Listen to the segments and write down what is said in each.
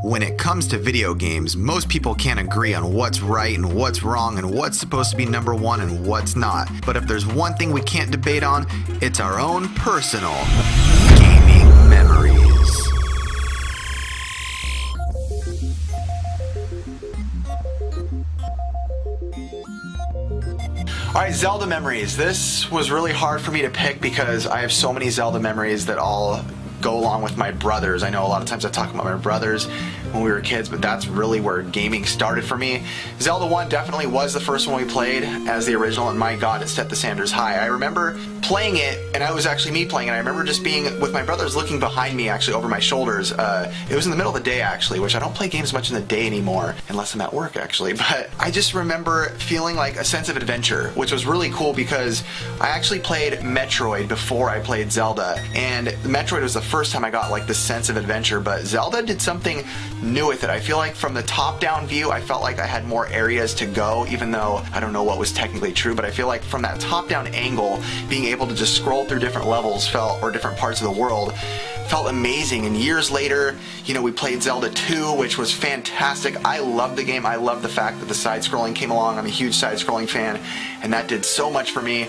When it comes to video games, most people can't agree on what's right and what's wrong and what's supposed to be number one and what's not. But if there's one thing we can't debate on, it's our own personal gaming memories. Alright, Zelda memories. This was really hard for me to pick because I have so many Zelda memories that all go along with my brothers. I know a lot of times I talk about my brothers when we were kids, but that's really where gaming started for me. Zelda 1 definitely was the first one we played as the original, and my god, it set the standards high. I remember playing it, and it was actually me playing it. I remember just being with my brothers looking behind me, actually over my shoulders. It was in the middle of the day, actually, which I don't play games much in the day anymore, unless I'm at work, actually. But I just remember feeling like a sense of adventure, which was really cool because I actually played Metroid before I played Zelda, and Metroid was the first time I got like this sense of adventure, but Zelda did something new with it. I feel like from the top-down view, I felt like I had more areas to go, even though I don't know what was technically true, but I feel like from that top-down angle, being able to just scroll through different levels or different parts of the world felt amazing. And years later, you know, we played Zelda 2, which was fantastic. I loved the game. I love the fact that the side-scrolling came along. I'm a huge side-scrolling fan, and that did so much for me.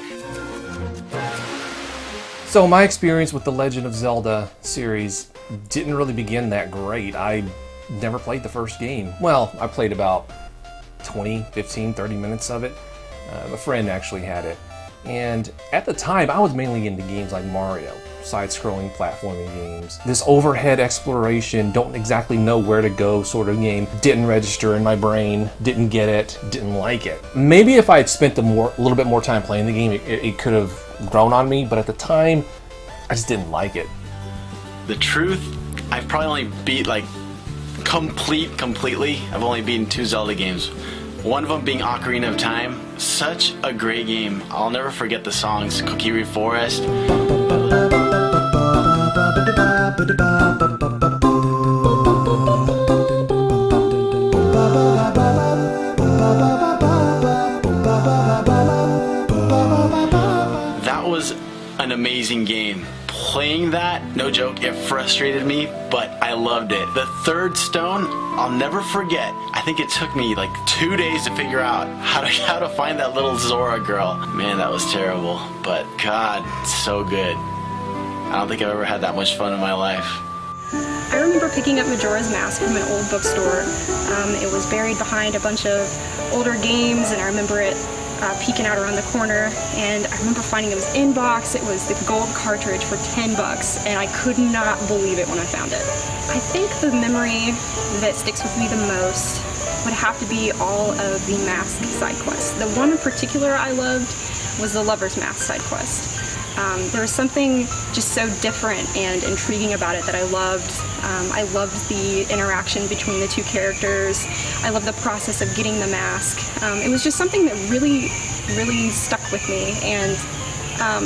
So my experience with the Legend of Zelda series didn't really begin that great. I never played the first game. Well, I played about 20, 15, 30 minutes of it. A friend actually had it. And at the time, I was mainly into games like Mario, side-scrolling platforming games. This overhead exploration, don't exactly know where to go sort of game didn't register in my brain, didn't get it, didn't like it. Maybe if I had spent a little bit more time playing the game, it could have grown on me, but at the time, I just didn't like it. The truth, I've probably only beat like completely. I've only beaten 2 Zelda games. One of them being Ocarina of Time. Such a great game. I'll never forget the songs. Kokiri Forest. That was an amazing game. Playing that, no joke, it frustrated me, but I loved it. The third stone, I'll never forget. I think it took me like 2 days to figure out how to find that little Zora girl. Man, that was terrible, but God, so good. I don't think I've ever had that much fun in my life. I remember picking up Majora's Mask from an old bookstore. It was buried behind a bunch of older games, and I remember it peeking out around the corner, and I remember finding it was in box. It was the gold cartridge for $10, and I could not believe it when I found it. I think the memory that sticks with me the most would have to be all of the mask side quests. The one in particular I loved was the Lover's Mask side quest. There was something just so different and intriguing about it that I loved. I loved the interaction between the 2 characters. I loved the process of getting the mask. It was just something that really stuck with me, and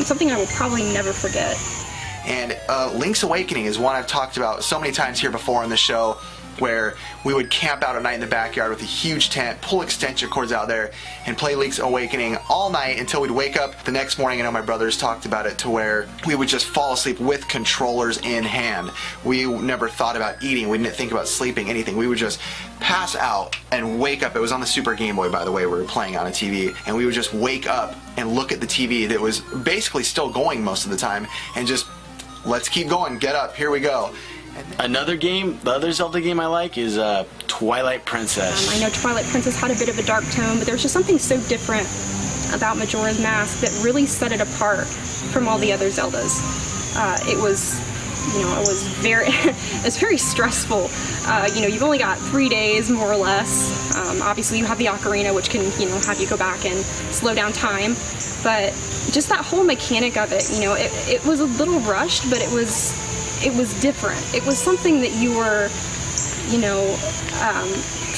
something I will probably never forget. And Link's Awakening is one I've talked about so many times here before on the show, where we would camp out at night in the backyard with a huge tent, pull extension cords out there, and play Link's Awakening all night until we'd wake up the next morning. I know my brothers talked about it, to where we would just fall asleep with controllers in hand. We never thought about eating, we didn't think about sleeping, anything. We would just pass out and wake up. It was on the Super Game Boy, by the way, we were playing on a TV, and we would just wake up and look at the TV that was basically still going most of the time, and just, let's keep going, get up, here we go. Another game, the other Zelda game I like is Twilight Princess. I know Twilight Princess had a bit of a dark tone, but there was just something so different about Majora's Mask that really set it apart from all the other Zeldas. It was, you know, it was very stressful. You know, you've only got 3 days, more or less. Obviously, you have the Ocarina, which can, you know, have you go back and slow down time. But just that whole mechanic of it, you know, it was a little rushed, but it was different. It was something that you were, you know,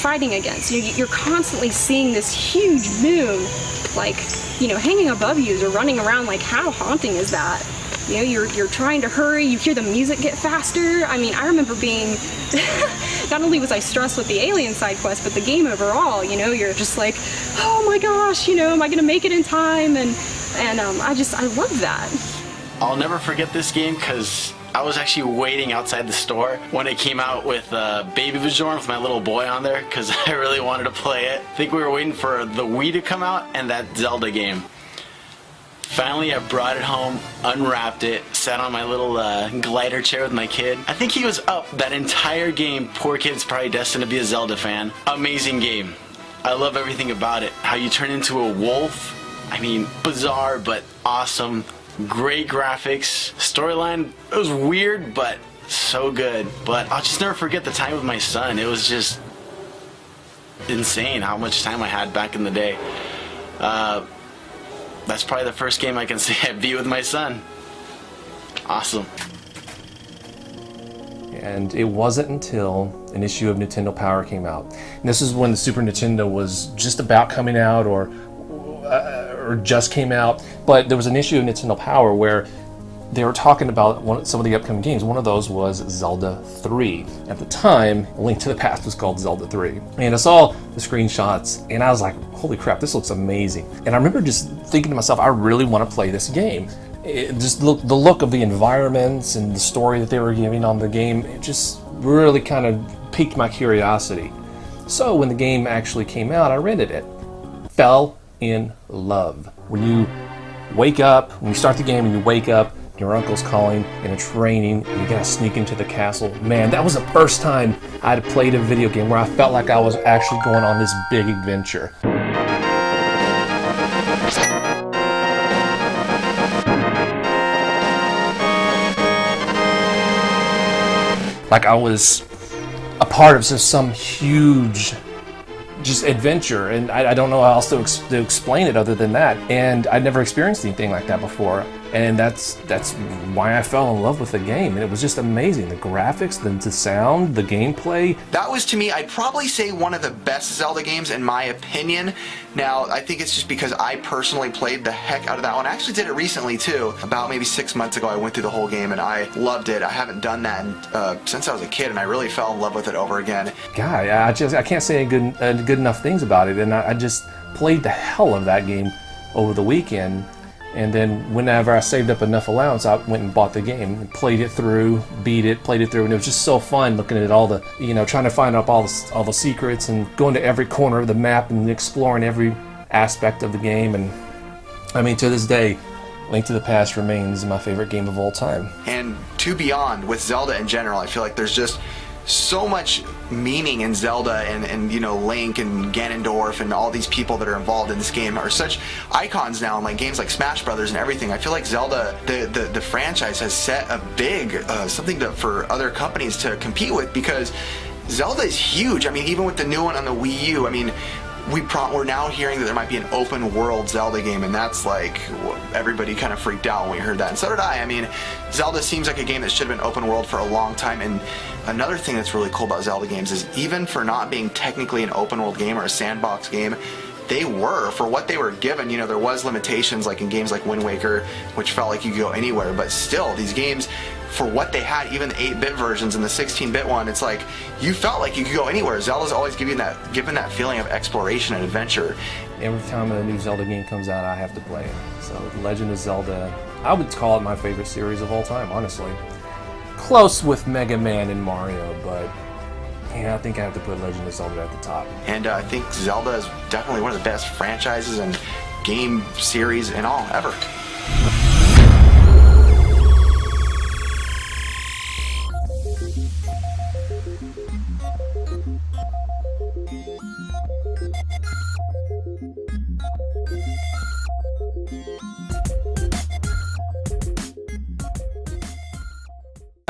fighting against. You're constantly seeing this huge moon, like, you know, hanging above you or running around. Like, how haunting is that? You know, you're trying to hurry, you hear the music get faster. I mean, I remember being, not only was I stressed with the alien side quest, but the game overall, you know, you're just like, oh my gosh, you know, am I gonna make it in time? And I love that. I'll never forget this game because I was actually waiting outside the store when it came out with Baby Bjorn with my little boy on there because I really wanted to play it. I think we were waiting for the Wii to come out and that Zelda game. Finally, I brought it home, unwrapped it, sat on my little glider chair with my kid. I think he was up that entire game. Poor kid's probably destined to be a Zelda fan. Amazing game. I love everything about it. How you turn into a wolf. I mean, bizarre but awesome. Great graphics. Storyline, it was weird but so good. But I'll just never forget the time with my son. It was just insane how much time I had back in the day. That's probably the first game I can say I beat with my son. Awesome. And it wasn't until an issue of Nintendo Power came out. And this is when the Super Nintendo was just about coming out or just came out. But there was an issue of Nintendo Power where they were talking about some of the upcoming games. One of those was Zelda 3. At the time, A Link to the Past was called Zelda 3. And I saw the screenshots, and I was like, holy crap, this looks amazing. And I remember just thinking to myself, I really want to play this game. Just the look of the environments and the story that they were giving on the game, it just really kind of piqued my curiosity. So when the game actually came out, I rented it. Fell in love. When you wake up, when you start the game and you wake up, your uncle's calling in a training, and you gotta sneak into the castle. Man, that was the first time I had played a video game where I felt like I was actually going on this big adventure. Like I was a part of just some huge adventure, and I don't know how else to explain it other than that. And I'd never experienced anything like that before, and that's why I fell in love with the game. And it was just amazing. The graphics, the sound, the gameplay. That was, to me, I'd probably say one of the best Zelda games in my opinion. Now, I think it's just because I personally played the heck out of that one. I actually did it recently too. About maybe 6 months ago, I went through the whole game and I loved it. I haven't done that since I was a kid, and I really fell in love with it over again. Guy, I can't say good enough things about it, and I just played the hell of that game over the weekend. And then whenever I saved up enough allowance, I went and bought the game and played it through, beat it, played it through, and it was just so fun looking at all the, trying to find out all the secrets and going to every corner of the map and exploring every aspect of the game. And I mean, to this day, Link to the Past remains my favorite game of all time. And to beyond, with Zelda in general, I feel like there's just so much meaning in Zelda and Link and Ganondorf and all these people that are involved in this game are such icons now in like games like Smash Brothers and everything. I feel like Zelda, the franchise, has set a big something for other companies to compete with, because Zelda is huge. I mean, even with the new one on the Wii U, I mean, we're now hearing that there might be an open world Zelda game, and that's like, everybody kind of freaked out when we heard that, and so did I. I mean, Zelda seems like a game that should have been open world for a long time. And another thing that's really cool about Zelda games is, even for not being technically an open world game or a sandbox game, they were, for what they were given. There was limitations like in games like Wind Waker, which felt like you could go anywhere, but still, these games, for what they had, even the 8-bit versions and the 16-bit one, it's like you felt like you could go anywhere. Zelda's always given that feeling of exploration and adventure. Every time a new Zelda game comes out, I have to play it. So The Legend of Zelda, I would call it my favorite series of all time, honestly. Close with Mega Man and Mario, but yeah, I think I have to put Legend of Zelda at the top. And I think Zelda is definitely one of the best franchises and game series in all ever.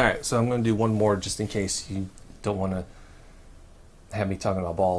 Alright, so I'm going to do one more just in case you don't want to have me talking about balls.